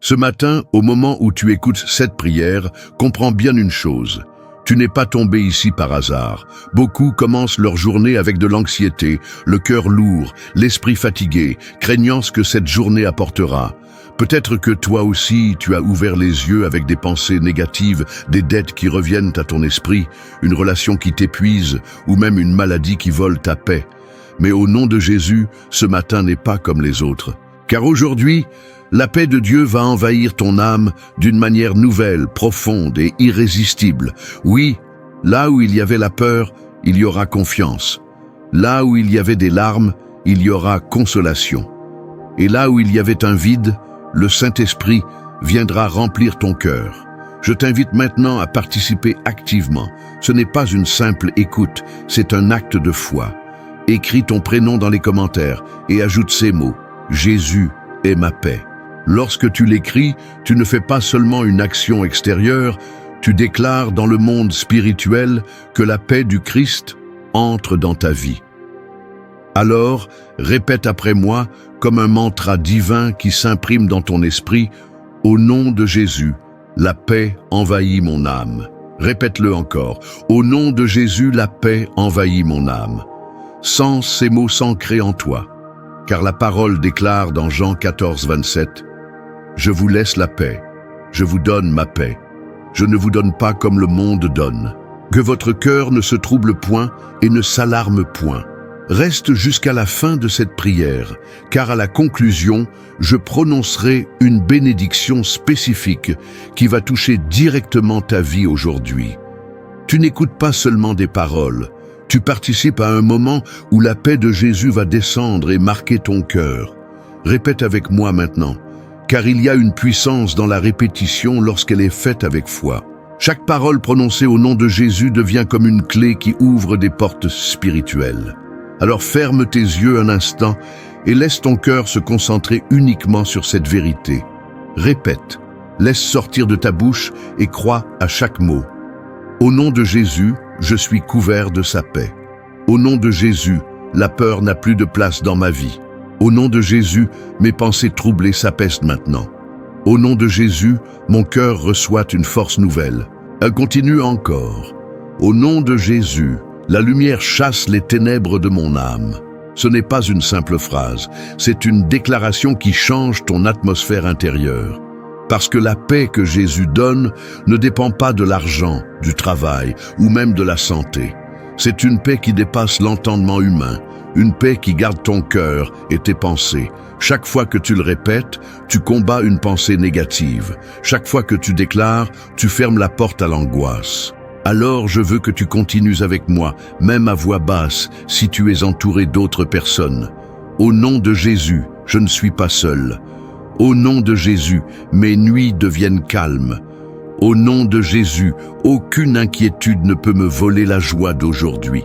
Ce matin, au moment où tu écoutes cette prière, comprends bien une chose. Tu n'es pas tombé ici par hasard. Beaucoup commencent leur journée avec de l'anxiété, le cœur lourd, l'esprit fatigué, craignant ce que cette journée apportera. Peut-être que toi aussi, tu as ouvert les yeux avec des pensées négatives, des dettes qui reviennent à ton esprit, une relation qui t'épuise ou même une maladie qui vole ta paix. Mais au nom de Jésus, ce matin n'est pas comme les autres. Car aujourd'hui, la paix de Dieu va envahir ton âme d'une manière nouvelle, profonde et irrésistible. Oui, là où il y avait la peur, il y aura confiance. Là où il y avait des larmes, il y aura consolation. Et là où il y avait un vide, le Saint-Esprit viendra remplir ton cœur. Je t'invite maintenant à participer activement. Ce n'est pas une simple écoute, c'est un acte de foi. Écris ton prénom dans les commentaires et ajoute ces mots. Jésus est ma paix. Lorsque tu l'écris, tu ne fais pas seulement une action extérieure, tu déclares dans le monde spirituel que la paix du Christ entre dans ta vie. Alors, répète après moi comme un mantra divin qui s'imprime dans ton esprit, « Au nom de Jésus, la paix envahit mon âme. » Répète-le encore, « Au nom de Jésus, la paix envahit mon âme. » Sens ces mots s'ancrer en toi, car la parole déclare dans Jean 14, 27, « Je vous laisse la paix, je vous donne ma paix. Je ne vous donne pas comme le monde donne. Que votre cœur ne se trouble point et ne s'alarme point. » Reste jusqu'à la fin de cette prière, car à la conclusion, je prononcerai une bénédiction spécifique qui va toucher directement ta vie aujourd'hui. Tu n'écoutes pas seulement des paroles, tu participes à un moment où la paix de Jésus va descendre et marquer ton cœur. Répète avec moi maintenant, car il y a une puissance dans la répétition lorsqu'elle est faite avec foi. Chaque parole prononcée au nom de Jésus devient comme une clé qui ouvre des portes spirituelles. Alors ferme tes yeux un instant et laisse ton cœur se concentrer uniquement sur cette vérité. Répète, laisse sortir de ta bouche et crois à chaque mot. Au nom de Jésus, je suis couvert de sa paix. Au nom de Jésus, la peur n'a plus de place dans ma vie. Au nom de Jésus, mes pensées troublées s'apaisent maintenant. Au nom de Jésus, mon cœur reçoit une force nouvelle. Elle continue encore. Au nom de Jésus, la lumière chasse les ténèbres de mon âme. Ce n'est pas une simple phrase, c'est une déclaration qui change ton atmosphère intérieure. Parce que la paix que Jésus donne ne dépend pas de l'argent, du travail ou même de la santé. C'est une paix qui dépasse l'entendement humain, une paix qui garde ton cœur et tes pensées. Chaque fois que tu le répètes, tu combats une pensée négative. Chaque fois que tu déclares, tu fermes la porte à l'angoisse. Alors je veux que tu continues avec moi, même à voix basse, si tu es entouré d'autres personnes. Au nom de Jésus, je ne suis pas seul. Au nom de Jésus, mes nuits deviennent calmes. Au nom de Jésus, aucune inquiétude ne peut me voler la joie d'aujourd'hui.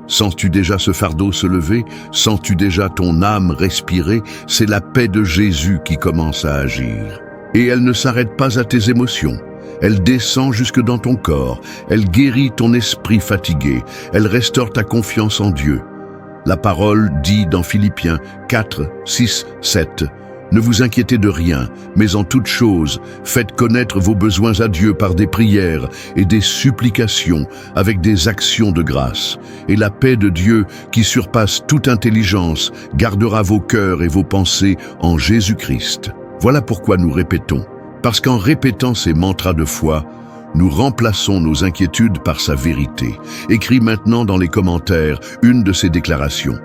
Sens-tu déjà ce fardeau se lever? Sens-tu déjà ton âme respirer? C'est la paix de Jésus qui commence à agir. Et elle ne s'arrête pas à tes émotions. Elle descend jusque dans ton corps, elle guérit ton esprit fatigué, elle restaure ta confiance en Dieu. La parole dit dans Philippiens 4, 6, 7, « Ne vous inquiétez de rien, mais en toute chose, faites connaître vos besoins à Dieu par des prières et des supplications avec des actions de grâce. Et la paix de Dieu, qui surpasse toute intelligence, gardera vos cœurs et vos pensées en Jésus-Christ. » Voilà pourquoi nous répétons. Parce qu'en répétant ces mantras de foi, nous remplaçons nos inquiétudes par sa vérité. Écris maintenant dans les commentaires une de ces déclarations.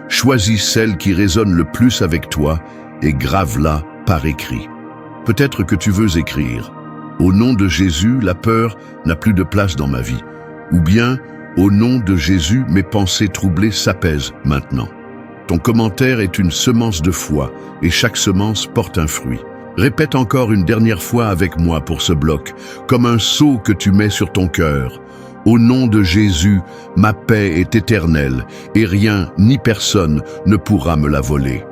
Choisis celle qui résonne le plus avec toi et grave-la par écrit. Peut-être que tu veux écrire « Au nom de Jésus, la peur n'a plus de place dans ma vie » ou bien « Au nom de Jésus, mes pensées troublées s'apaisent maintenant ». Ton commentaire est une semence de foi et chaque semence porte un fruit. Répète encore une dernière fois avec moi pour ce bloc, comme un sceau que tu mets sur ton cœur. Au nom de Jésus, ma paix est éternelle et rien ni personne ne pourra me la voler.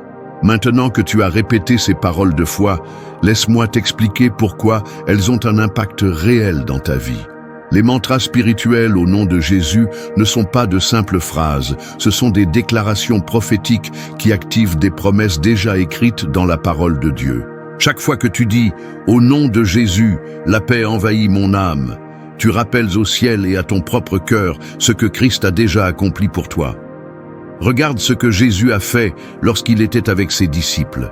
Maintenant que tu as répété ces paroles de foi, laisse-moi t'expliquer pourquoi elles ont un impact réel dans ta vie. Les mantras spirituels au nom de Jésus ne sont pas de simples phrases, ce sont des déclarations prophétiques qui activent des promesses déjà écrites dans la parole de Dieu. Chaque fois que tu dis « Au nom de Jésus, la paix envahit mon âme », tu rappelles au ciel et à ton propre cœur ce que Christ a déjà accompli pour toi. Regarde ce que Jésus a fait lorsqu'il était avec ses disciples.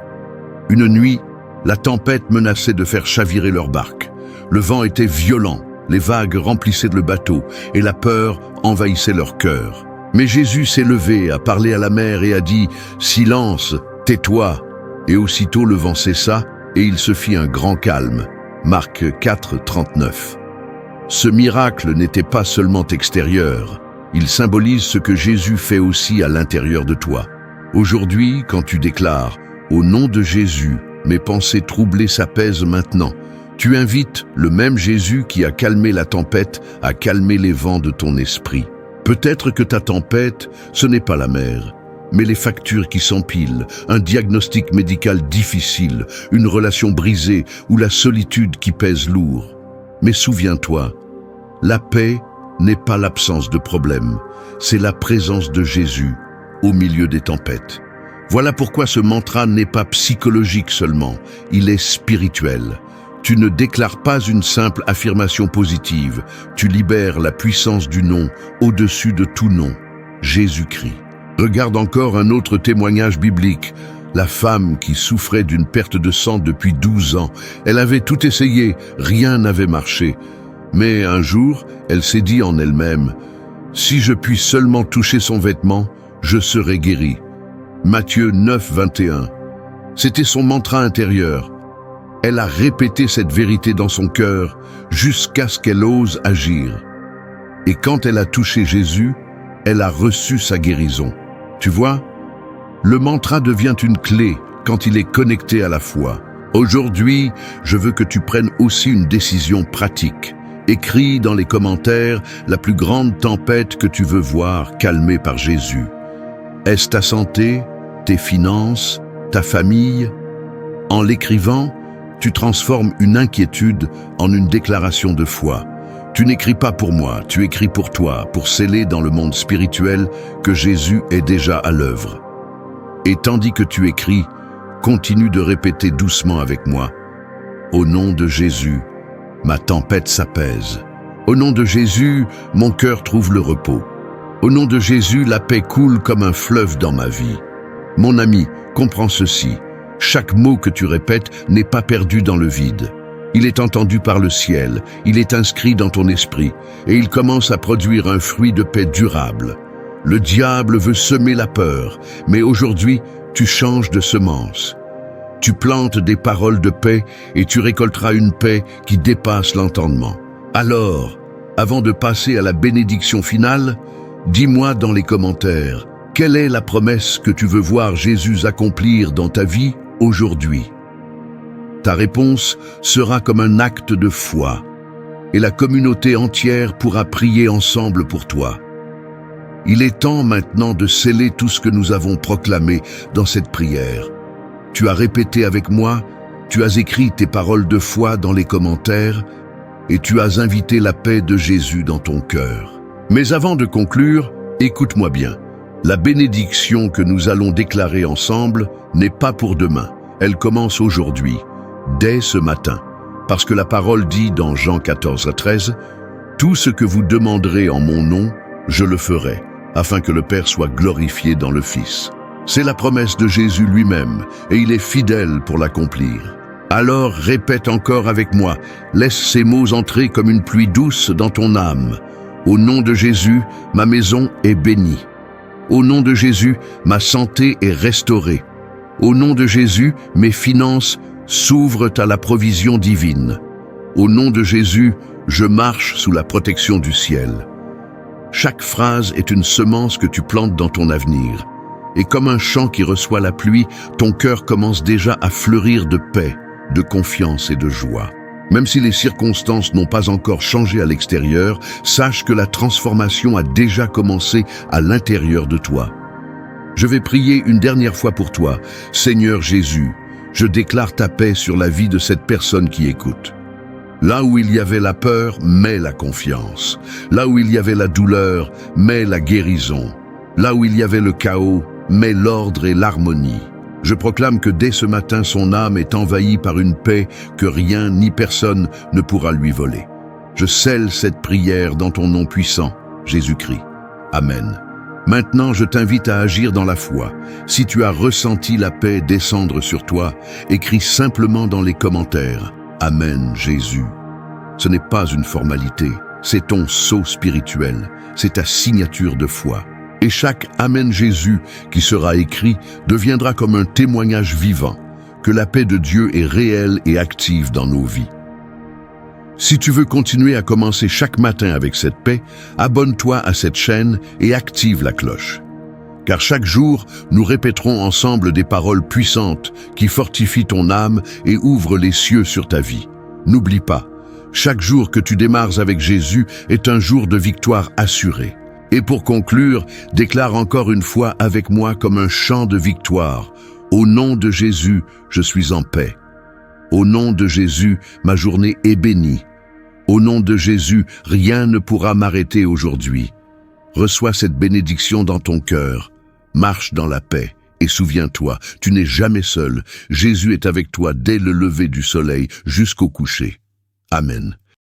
Une nuit, la tempête menaçait de faire chavirer leur barque. Le vent était violent, les vagues remplissaient le bateau et la peur envahissait leur cœur. Mais Jésus s'est levé, a parlé à la mer et a dit « Silence, tais-toi » et aussitôt le vent cessa et il se fit un grand calme. Marc 4, 39. Ce miracle n'était pas seulement extérieur, il symbolise ce que Jésus fait aussi à l'intérieur de toi. Aujourd'hui, quand tu déclares « Au nom de Jésus, mes pensées troublées s'apaisent maintenant », tu invites le même Jésus qui a calmé la tempête à calmer les vents de ton esprit. Peut-être que ta tempête, ce n'est pas la mer, mais les factures qui s'empilent, un diagnostic médical difficile, une relation brisée ou la solitude qui pèse lourd. Mais souviens-toi, la paix n'est pas l'absence de problème, c'est la présence de Jésus au milieu des tempêtes. Voilà pourquoi ce mantra n'est pas psychologique seulement, il est spirituel. Tu ne déclares pas une simple affirmation positive, tu libères la puissance du nom au-dessus de tout nom, Jésus-Christ. Regarde encore un autre témoignage biblique, la femme qui souffrait d'une perte de sang depuis 12 ans. Elle avait tout essayé, rien n'avait marché. Mais un jour, elle s'est dit en elle-même, « Si je puis seulement toucher son vêtement, je serai guérie. » Matthieu 9, 21. C'était son mantra intérieur. Elle a répété cette vérité dans son cœur jusqu'à ce qu'elle ose agir. Et quand elle a touché Jésus, elle a reçu sa guérison. Tu vois, le mantra devient une clé quand il est connecté à la foi. Aujourd'hui, je veux que tu prennes aussi une décision pratique. Écris dans les commentaires la plus grande tempête que tu veux voir calmée par Jésus. Est-ce ta santé, tes finances, ta famille? En l'écrivant, tu transformes une inquiétude en une déclaration de foi. Tu n'écris pas pour moi, tu écris pour toi, pour sceller dans le monde spirituel que Jésus est déjà à l'œuvre. Et tandis que tu écris, continue de répéter doucement avec moi. Au nom de Jésus, ma tempête s'apaise. Au nom de Jésus, mon cœur trouve le repos. Au nom de Jésus, la paix coule comme un fleuve dans ma vie. Mon ami, comprends ceci. Chaque mot que tu répètes n'est pas perdu dans le vide. Il est entendu par le ciel, il est inscrit dans ton esprit, et il commence à produire un fruit de paix durable. Le diable veut semer la peur, mais aujourd'hui, tu changes de semence. Tu plantes des paroles de paix et tu récolteras une paix qui dépasse l'entendement. Alors, avant de passer à la bénédiction finale, dis-moi dans les commentaires, quelle est la promesse que tu veux voir Jésus accomplir dans ta vie aujourd'hui? Ta réponse sera comme un acte de foi, et la communauté entière pourra prier ensemble pour toi. Il est temps maintenant de sceller tout ce que nous avons proclamé dans cette prière. Tu as répété avec moi, tu as écrit tes paroles de foi dans les commentaires, et tu as invité la paix de Jésus dans ton cœur. Mais avant de conclure, écoute-moi bien. La bénédiction que nous allons déclarer ensemble n'est pas pour demain. Elle commence aujourd'hui, dès ce matin. Parce que la parole dit dans Jean 14 à 13, « Tout ce que vous demanderez en mon nom, je le ferai, afin que le Père soit glorifié dans le Fils. » C'est la promesse de Jésus lui-même, et il est fidèle pour l'accomplir. Alors répète encore avec moi, laisse ces mots entrer comme une pluie douce dans ton âme. Au nom de Jésus, ma maison est bénie. Au nom de Jésus, ma santé est restaurée. Au nom de Jésus, mes finances s'ouvrent à la provision divine. Au nom de Jésus, je marche sous la protection du ciel. Chaque phrase est une semence que tu plantes dans ton avenir. Et comme un champ qui reçoit la pluie, ton cœur commence déjà à fleurir de paix, de confiance et de joie. Même si les circonstances n'ont pas encore changé à l'extérieur, sache que la transformation a déjà commencé à l'intérieur de toi. Je vais prier une dernière fois pour toi. Seigneur Jésus, je déclare ta paix sur la vie de cette personne qui écoute. Là où il y avait la peur, mets la confiance. Là où il y avait la douleur, mets la guérison. Là où il y avait le chaos, mets l'ordre et l'harmonie. Je proclame que dès ce matin, son âme est envahie par une paix que rien ni personne ne pourra lui voler. Je scelle cette prière dans ton nom puissant, Jésus-Christ. Amen. Maintenant, je t'invite à agir dans la foi. Si tu as ressenti la paix descendre sur toi, écris simplement dans les commentaires « Amen, Jésus ». Ce n'est pas une formalité, c'est ton sceau spirituel, c'est ta signature de foi. Et chaque « Amen Jésus » qui sera écrit deviendra comme un témoignage vivant que la paix de Dieu est réelle et active dans nos vies. Si tu veux continuer à commencer chaque matin avec cette paix, abonne-toi à cette chaîne et active la cloche. Car chaque jour, nous répéterons ensemble des paroles puissantes qui fortifient ton âme et ouvrent les cieux sur ta vie. N'oublie pas, chaque jour que tu démarres avec Jésus est un jour de victoire assurée. Et pour conclure, déclare encore une fois avec moi comme un chant de victoire. Au nom de Jésus, je suis en paix. Au nom de Jésus, ma journée est bénie. Au nom de Jésus, rien ne pourra m'arrêter aujourd'hui. Reçois cette bénédiction dans ton cœur. Marche dans la paix et souviens-toi, tu n'es jamais seul. Jésus est avec toi dès le lever du soleil jusqu'au coucher. Amen.